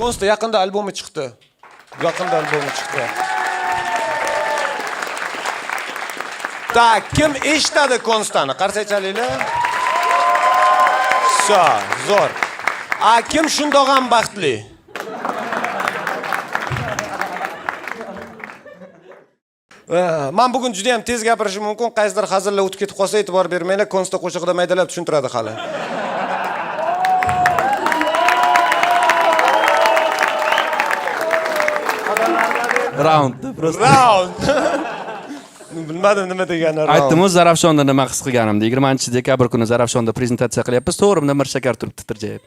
Konsta yaqinda albomi chiqdi. Yaqinda albomi chiqdi. Tak, kim eshitadi Konstani? Qarshi aytayliklar. Zo'r. Kim shundoq ham baxtli? Men bugun juda ham tez gapirishim mumkin. Qaysidir hazillar o'tib ketib qolsa e'tibor bermanglar. Konsta qo'shig'ida maydalab tushuntiradi hali. Round. Bilmadim nima deganini. Aytdim-ku Zarafshonda nima his qilganimni. 20-dekabr kuni Zarafshonda prezentatsiya qilyapmiz. To'g'rimda mirshakar turibdi tirjayib.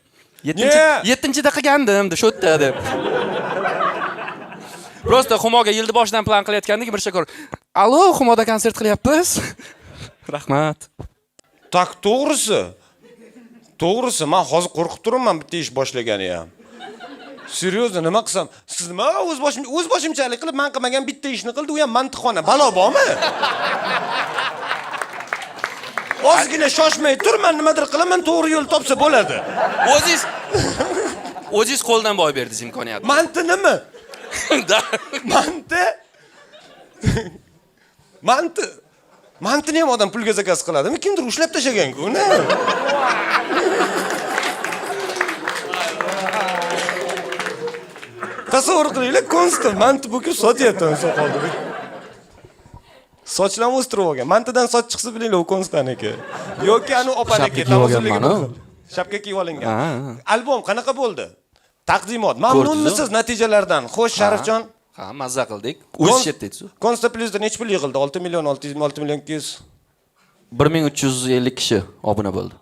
7-da qilgandim, shu yerda deb. Prosta Xumoga yildi boshidan plan qilayotgandik, mirshakar. Allo, Xumoda konsert qilyapmiz. Rahmat. Tak, to'g'risi. Men hozir qo'rqib turibman bitta ish boshlagani ham. Seriozda nima qilsam? Siz nima o'z boshimchalik qilib men qilmagan bitta ishni qildi, u ham mantiqxona. Balo bormi? Ozgina shoshmay tur, men nimadir qilaman, to'g'ri yo'l topsa bo'ladi. O'zingiz qo'ldan boy berdingiz imkoniyatni. Manti nima? Mantini ham odam pulga zakaz qiladimi? Kimdir ushlab tashagan-ku, uni. Tasavvur qilinglar, Konsta manti bo'kib sotyapti soqolda. Sochlarni o'stirib olgan. Mantidan soch chiqsa bilinglar, u Konstaniki. Yoki anu opaniki tavozunligi. Shapka kiyib olingan. Albom qanaqa bo'ldi? Taqdimot. Mamnunmisiz natijalardan? Xo'sh, Sharifjon? Ha, mazza qildik. O'z chetdasiz. Konsta Plus'da necha pul yig'ildi? 6 million 600 6 million 200. 1350 kishi obuna bo'ldi.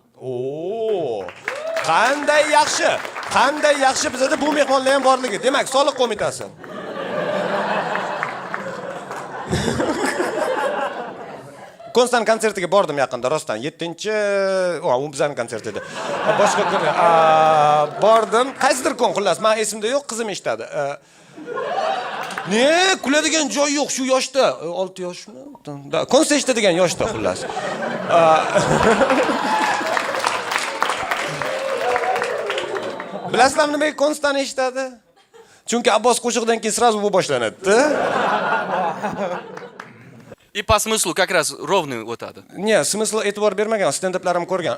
Qanday yaxshi. Qanday yaxshi bizda bu mehmonlar ham borligi. Demak, soliq qo'mitasi. Konstant konsertiga bordim yaqinda rostdan. 7-u bizning konsert edi. Boshqa kun bordim. Qaysidir kun xullas, men esimda yo'q, qizim eshitadi. Ne, kuladigan joy yo'q shu yoshda. 6 yoshmi? Konsert eshitadigan yoshda xullas. Bilasizlarmi nimaga Konstani eshitadi? Chunki Abbos qo'shiqdan keyin sразу bu boshlanadi. И по смыслу как раз ровный o'tadi. Ne, smysl e'tibor bermagan, stand-uplarim ko'rgan.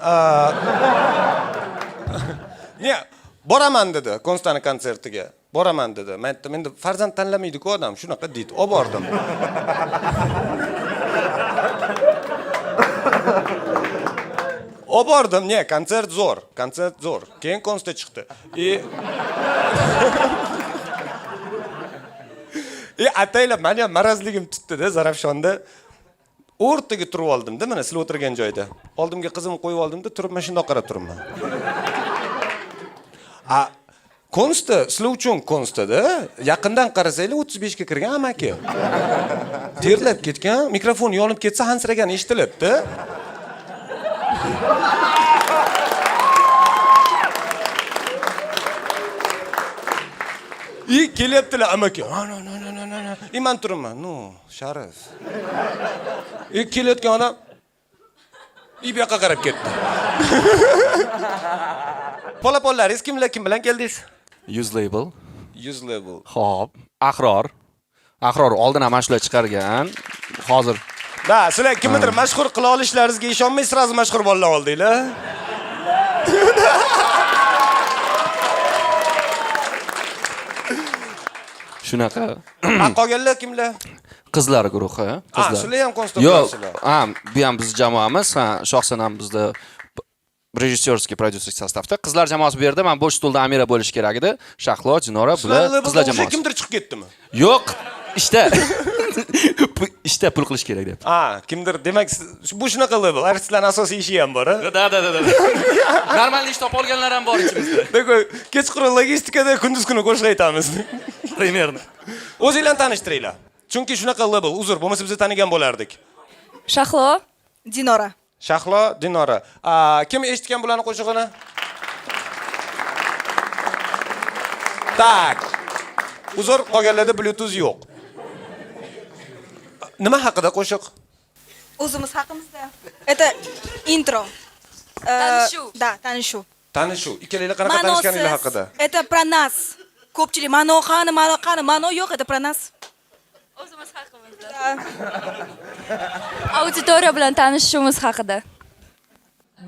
Ne, boraman dedi Konstani konsertiga. Boraman dedi. Men aytdim, endi farzand tanlamaydi-ku odam, shunaqa deydi. Olib bordim. Olib bordim, ne, konsert zo'r. Keyin Konsta chiqdi. Ataylab meni ham marazligim tutdi-da Zarafshonda. O'rtaga turib oldim-da, mana sizlar o'tirgan joyda. Oldimga qizimni qo'yib oldim-da, turib mana shunday qarab turibman. Konsta, sizlar uchun Konsta-da, yaqindan qarasanglar 35 ga kirgan amaki. Terlab ketgan, mikrofon yonib ketsa hansiragan eshitiladi-da. Kelyaptilar amaki. Men turibman. No, Sharif. Kelayotgan odam bu yoqqa qarab ketdi. Polapollaringiz kimlar, kim bilan keldingiz? Yuz label. Xo'p, Ahror oldin ham shular chiqargan. Hozir sizlar kimnidir mashhur qila olishlaringizga ishonmay, sразу mashhur bolalar oldinglar. shunaqa. Qolganlar kimlar? Qizlar guruhi. Sizlar ham Konsta bilasizlar. Bu ham biz jamoamiz. Shoxsan ham bizda rejissyorskiy prodyuserlik sostavda. Qizlar jamoasi bu yerda, men bosh stulda Amira bo'lish kerak edi. Shahlo, Jinora bular qizlar jamoasi. Kimdir chiqib ketdimi? Yo'q, ishda pul qilish kerak deb. Kimdir, demak bu shunaqa label, artistlarning asosiy ishi ham bor, Da. Normal ish topib olganlar ham bor ichimizda. Kechqurun logistikada kunduz kuni qo'shiq aytamiz. Примерно. O'zinglarni tanishtiringlar. Chunki shunaqa label, uzr, bo'lmasa biz tanigan bo'lardik. Shahlo, Dinora. Shahlo, Dinora. Kim eshitgan bularning qo'shig'ini? Tak. Uzr, qolganlarda Bluetooth yo'q. Nima haqida qo'shiq? O'zimiz haqimizda. Это intro. Tanishuv. Да, tanishuv. Tanishuv. Ikkalanglar qanaqa tanishganingiz haqida? Это про нас. Ko'pchilik mano qani, mano yo'q edi про нас. O'zimiz haqimizda. Auditoriya bilan tanishishimiz haqida.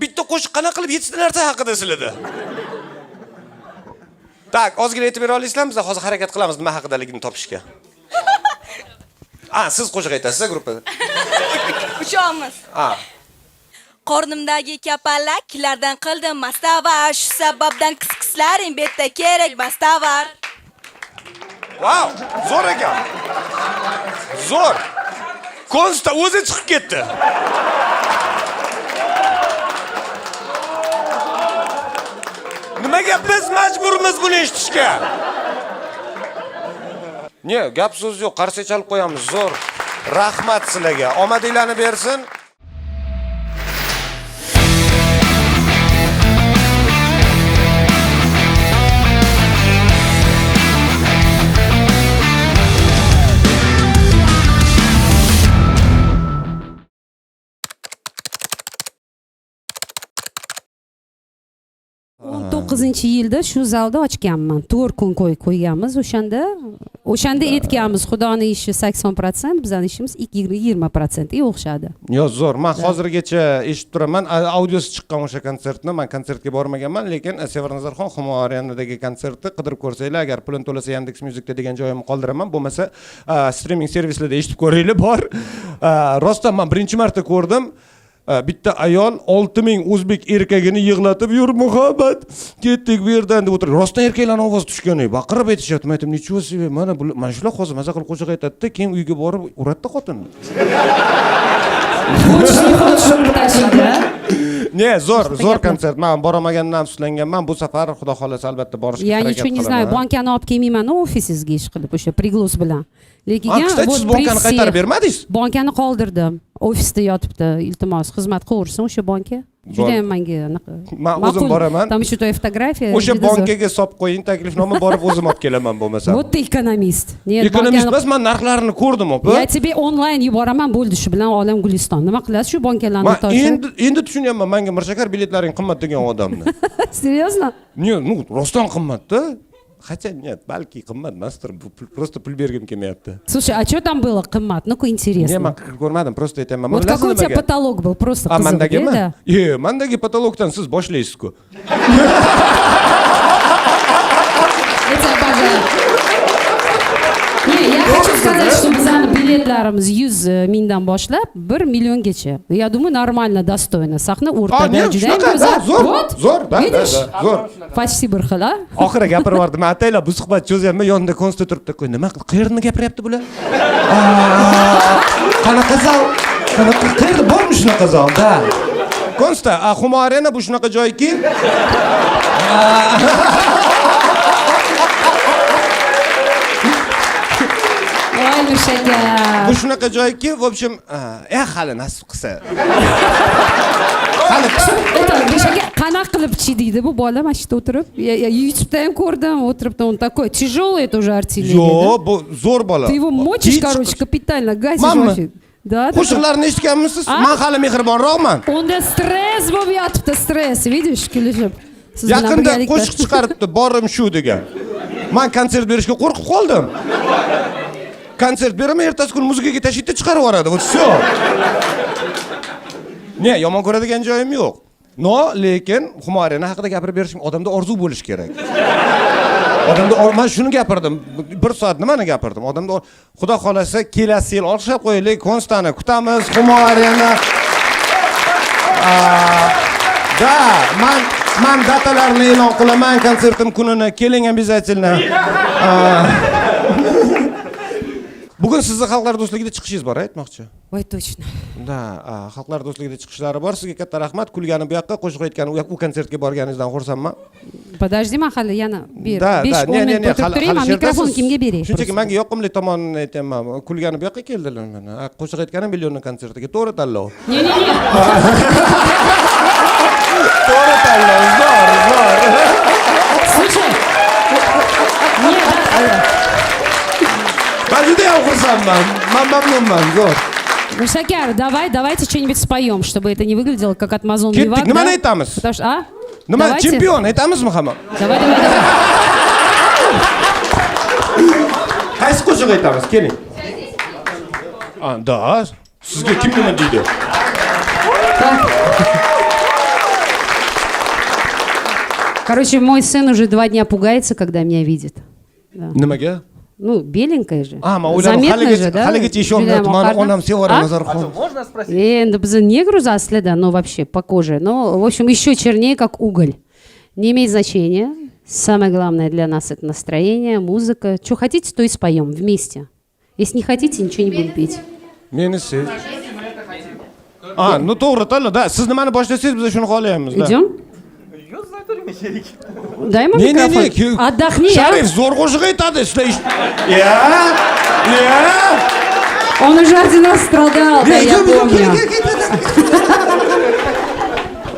Bitta qo'shiq qana qilib 7 ta narsa haqida sizlarda. Tak, ozgina aytib bera olasizlarmi? Biz hozir harakat qilamiz nima haqidaligini topishga. Siz qo'shiq aytasiz gruppada. Uchamiz. Qornimdagi kapalaklardan qildim mastavar, shu sababdan qis-qislaring betda kerak mastavar. Wow, zo'r ekan. Zo'r. Konsta o'zi chiqib ketdi. Nimaga biz majburmiz buni eshitishga? Ne, gap so'z yo'q, qarshi chalib qo'yamiz. Zo'r. Rahmat sizlarga. Omadinglarni bersin. Yilda shu zalda ochganman. 4 kun qo'yganmiz. O'shanda aytganmiz, Xudoning ishi 80%, bizning ishimiz 20% o'xshadi. Yo'q, zo'r. Men hozirgacha eshitib turaman. Audiosi chiqqan o'sha konsertni. Men konsertga bormaganman, lekin Severnazarxon Humo Arenadagi konsertni qidirib ko'rsanglar, agar pulim to'lasa Yandex Musicda degan joyimni qoldiraman, bo'lmasa streaming servislarida eshitib ko'ringlar bor. Rostdan men birinchi marta ko'rdim. Bitta ayol 6000 o'zbek erkagini yig'latib yur muhabbat ketdik bu yerdan deb o'tirdi. Rostdan erkaklarning ovozi tushgan edi. Baqirib aytishyapti. Men aytdim, "Nechun себе, mana shular hozir maza qilib qo'shiq aytadi-da, keyin uyga borib uratdi xotinni." Ne, zo'r konsert. Men boramagandan afsuslanganman. Bu safar Xudo xolasa albatta borishga Я harakat ничего не qilaman. знаю, bankani olib kelmayman, ofisingizga ish qilib o'sha priglus bilan. Lekin Kstati, siz bankani qaytarib bermadingiz? Bankani qoldirdim. Ofisda yotibdi. Iltimos, xizmat qilursin o'sha banka. Juda ham menga Men o'zim boraman. Там еще твоя фотография. O'sha bankaga solib qo'ying, taklifnoma borib o'zim olib kelaman bo'lmasa. Вот ты экономист. Нет, Ekonomist emas, men narxlarini ko'rdim, opa. Я тебе онлайн yuboraman, bo'ldi shu bilan olam Guliston. Nima qilasiz shu bankalarni Men toshib? endi tushunyapman, menga mirshakar biletlaring qimmat degan odamni. Серьезно? Ne, rostdan qimmatda. Хотя нет, balki qimmat emasdir. Просто pul bergim kelmayapti. Слушай, а что там было qimmat? Ну-ка интересно. Men ko'rmadim, просто aytaman. Вот какой у тебя потолок был? Просто qiziq, mandagimi? да? Mandagi потолокdan siz boshlaysiz-ku. Я тебя обожаю. Не, я хочу сказать, что bizani biletlarimiz 100 mingdan boshlab 1 milliongacha. Я думаю, нормально, достойно. Sahna o'rtada juda ham go'zal. Zo'r, Видишь? zo'r. Почти bir xil, a? Oxiri gapirib yubordim. Ataylar bu suhbat cho'zyapman, yonida konsta turibdi. Nima qilib, qayerni gapiryapti bular? Qanaqa zal? Qayerda bormi shunaqa zal? Da. Konsta, Humo Arena bu shunaqa joyki, Voy mushaka. bu shunaqa joyki, в общем, hali nasib qilsa. Hali Это mushaka qanaqa qilib chi deydi bu bola mana shu yerda o'tirib. Я YouTube'da ham ko'rdim, o'tiribdi. Он такой тяжелый, это уже артиллерия. Yo'q, bu zo'r bola. Ты его мочишь, короче, капитально, гасишь вообще. Да, да. Qo'shiqlarni eshitganmisiz? Men hali mehribonroqman. Unda stress bo'lib yotibdi, stress, видишь, kulishib. Siz bilan Yaqinda birgalikda. qo'shiq chiqaribdi, borim shu degan. Men konsert berishga qo'rqib qoldim. Konsert beraman, ertasi kun muzikaga tashiydi, chiqarib yuboradi. Вот всё. Ne, yomon ko'radigan joyim yo'q. No, lekin Humo Arena haqida gapirib berishim odamda orzu bo'lish kerak. Odamda men shuni gapirdim. 1 soat nimani gapirdim? Odamda Xudo xolasa kelasi yil olqishlab qo'yaylik, Konstani kutamiz, Humo Arena. Da, men datalarni e'lon qilaman, konsertim kunini. Keling, обязательно. Bugun sizni Xalqlar do'stligida chiqishingiz bor, aytmoqchi. Voy, точно. Da, Xalqlar do'stligida chiqishlari bor. Sizga katta rahmat. Kulgani bu yoqqa, qo'shiq aytgani u konsertga borganingizdan xursandman. Подожди, man hali yana 5-10 Da, minut o'tirib turayman, mikrofon kimga beray? Shunchaki menga yoqimli tomonini aytaman. Kulgani bu yoqqa keldilar mana. Qo'shiq aytganim millionning konsertiga to'g'ri tanlov. Не-не-не. To'g'ri tanlov, zo'r. Слушай. Нет, Men juda ham xursandman. Men mamnunman, zo'r. Mushakar, давайте что-нибудь споем, чтобы это не выглядело как от Amazon Ketdik, Vivac. nimani aytamiz? Потому что, Nima Давайте. chempion aytamizmi hamma? Давай. qo'shiq aytamiz, keling. Da, sizga kim nima deydi? Короче, мой сын уже 2 дня пугается, когда меня видит. Да. Nimaga? Ну, беленькая же. Men o'yladim, Заметно же, да? haligacha ishonmayapti. Mani onam Sevara Nazarxon. Можно спросить? Endi bizni негру засли, да, но вообще по коже. Но, в общем, еще чернее, как уголь. Не имеет значения. Самое главное для нас это настроение, музыка. Что хотите, то и споем вместе. Если не хотите, ничего не будем петь. Meni siz. Ну to'g'ri tanla, da. Siz nimani boshlasangiz biz shuni xohlaymiz, da. Идем? Дай ему микрофон. Отдохни, Sharif zo'r qo'shiq aytadi, sizlar. Он уже один раз страдал, да, я помню.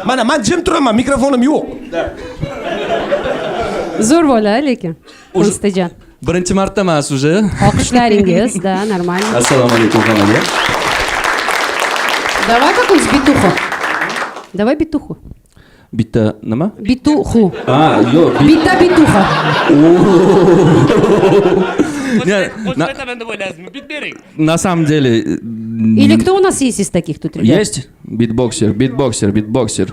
Men jim turaman, mikrofonim yo'q. Zo'r bola, lekin. Ustidjan. Birinchi marta emas уже. Olqishlaringiz, да, нормально. Assalomu alaykum hammaga. Давай какую-нибудь битуху. Давай битуху. Bitta nima? Битуху. Yo'q. Бита битуха. На самом деле Или кто у нас есть из таких тут ребят? есть битбоксер.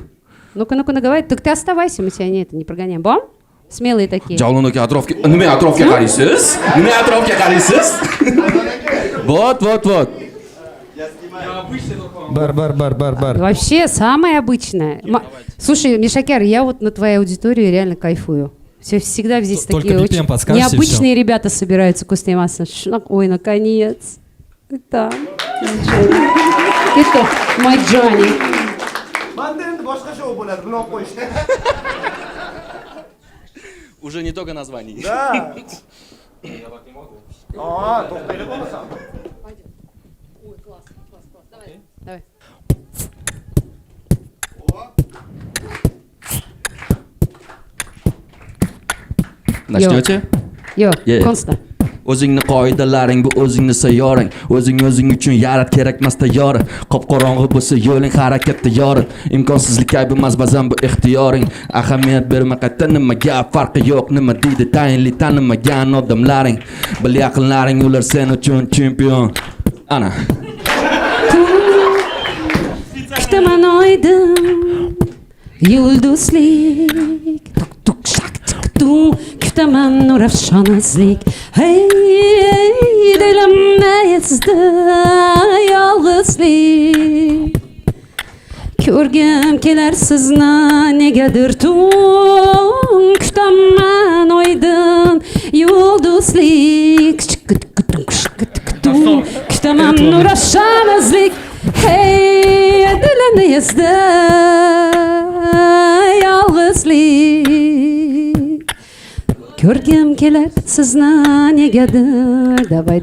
Ну-ка, наговаривай. Так ты оставайся, мы тебя не прогоняем. Бом? Смелые такие. Javlon aka nima atrofga qaraysiz? Nima atrofga qaraysiz? Вот. Bar. Вообще самое обычное. Слушай, Мишакяр, я вот на твоей аудитории реально кайфую. Всегда здесь Только такие BPM очень подскажете, необычные ребята собираются кустематься. Ой, наконец. Это мой Джонни. Menda endi boshqa show bo'ladi, buni olib qo'yishdi. Уже не только название. Da. To'xtaylik bo'lmasa. Давай. Начнете? Yo'q, Yeah. Konsta. O'zingni qoidalaring bu o'zingni sayyoring. O'zing uchun yarat kerakmas tayyori. Qop-qorong'i bo'lsa yo'ling harakatda yorit. Imkonsizlik ayb emas ba'zan bu ixtiyoring. Ahamiyat berma qayta nimaga farqi yo'q. Nima deydi tayinli tanimagan odamlaring. Bil yaqinlaring ular sen uchun chempion. Ana. Kutaman oydin yulduzlik. Tuk shak tuk. Kutaman nurafshonazlik. Hey, dilimda ezdi yolg'izlik. Ko'rgim kelar sizni negadir tun. Kutaman oydin yulduzlik. Kutaman nurafshonazlik. Hey, dilimda ezdi yolg'izlik. Ko'rgim kelar sizni negadir. Давай.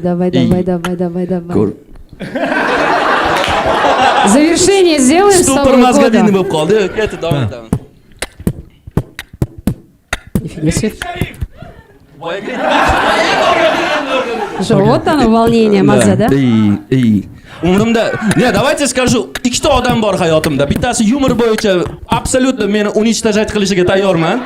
Завершение сделаем с Stupor Новым mazgadini годом. bo'lib qoldi. Ketdi, davom etaman. Нифига себе. Что, вот оно волнение, маза, да? Umrimda, давайте скажу, ikkita odam bor hayotimda. Bittasi yumor bo'yicha absolutно meni uni tashlab qilishiga tayyorman.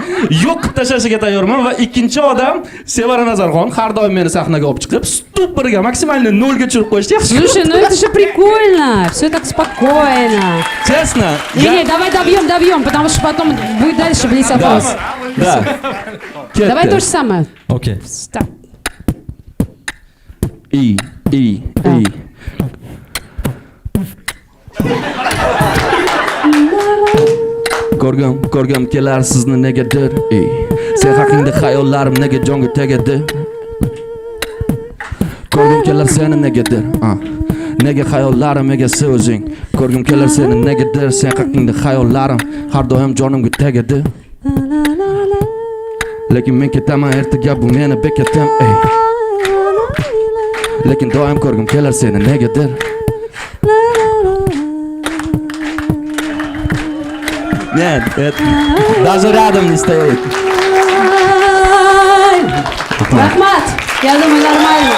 Yo'q qilib tashlashiga tayyorman va ikkinchi odam Sevara Nazarxon har doim meni sahnaga olib chiqib, stuporga maksimalni 0 ga tushirib qo'yishdi. Слушай, ну это же прикольно. Все так спокойно. Честно? Не, давай добьем, потому что потом будет дальше блиц-опрос. Да. Давай то же самое. Окей. Стоп. И. Ko'rgim kelar sizni negadir. Sen haqingda xayollarim nega jonga tegadi. Ko'rgim kelar seni negadir. Nega xayollarim egasi o'zing. Ko'rgim kelar seni negadir. Sen haqingda xayollarim har doim jonimga tegadi. Lekin men ketaman ertaga bu meni bekatim. Lekin doim ko'rgim kelar seni negadir. Нет, даже рядом не стоит. Рахмат, я думаю, нормально.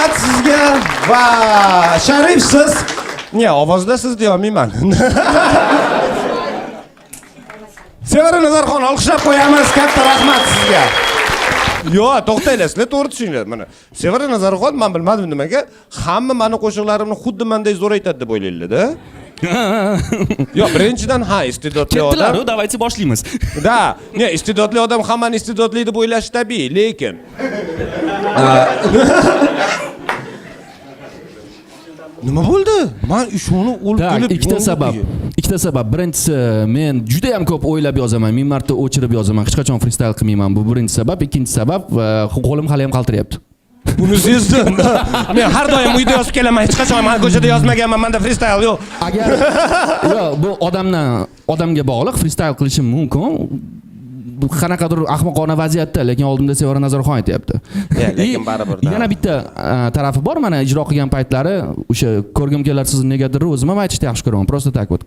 Rahmat sizga va Sharif siz. Sevara Nazarxon olqishlab qo'yamiz. Katta rahmat sizga. Yo'q, to'xtanglar, sizlar to'g'ri tushuninglar. Mana Sevara Nazarxon, men bilmadim nimaga, hamma meni qo'shiqlarimni xuddi mendek zo'r aytadi deb o'ylaydilar-da. Yo'q, birinchidan iste'dodli odam. Ketdilar, давайте boshlaymiz. Da, ne, iste'dodli odam hammani iste'dodli deb o'ylashi tabiiy, lekin nima bo'ldi? Men shuni o'lib Tak, kulib. ikkita sabab. Birinchisi, men juda ham ko'p o'ylab yozaman, 1000 marta o'chirib yozaman. Hech qachon freestyle qilmayman. Bu birinchi sabab. Ikkinchi sabab, qo'lim hali ham qaltiryapti. Buni sezdim. Men har doim uyda yozib kelaman, hech qachon men ko'chada yozmaganman, menda freestyle yo'q. Agar bu odamga bog'liq, freestyle qilishim mumkin. Bu qanaqadir ahmoqona vaziyatda, lekin oldimda Sevara Nazarxon aytayapti. Lekin baribir. Yana bitta tarafi bor, mana ijro qilgan paytlari o'sha ko'rgim kelar sizni negadir o'zim ham aytishni yaxshi ko'raman. Просто так вот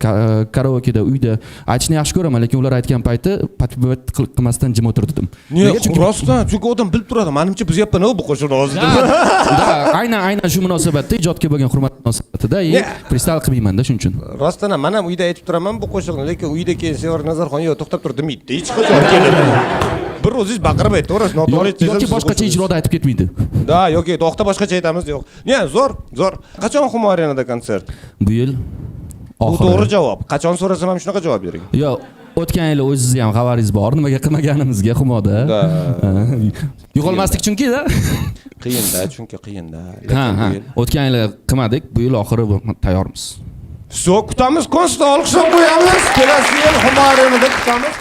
karaokeda uyda aytishni yaxshi ko'raman, lekin ular aytgan payti patibet qilmasdan jim o'tirdim. Nega? Rostdan, chunki odam bilib turadi. Menimcha buzyapman bu qo'shiqni hozir. Aynan shu munosabatda ijodga bo'lgan hurmat munosabatida freestyle qilmayman-da shuning uchun. Rostdan ham men ham uyda aytib turaman bu qo'shiqni, lekin uyda keyin Sevara Nazarxon yo'q, to'xtab tur demaydi. Hech qachon bir o'zingiz baqirib aytaverasiz, noto'g'ri aytsangiz. Yoki boshqacha ijroda aytib ketmaydi. Da, yoki to'xta boshqacha aytamiz, yo'q. Ne, zo'r. Qachon Humo Arenada konsert? Bu yil Bu to'g'ri javob. Qachon so'rasam ham shunaqa javob bering. Yo'q, o'tgan yil o'zingizni ham xabaringiz bor, nimaga qilmaganimizga Humoda. Yo'qolmaslik chunki-da. Qiyin-da, chunki qiyin-da. Ha, o'tgan yil qilmadik, bu yil oxiri tayyormiz. Kutamiz, konsert olqishlab qo'yamiz. Kelasi yil Humo Arenada kutamiz.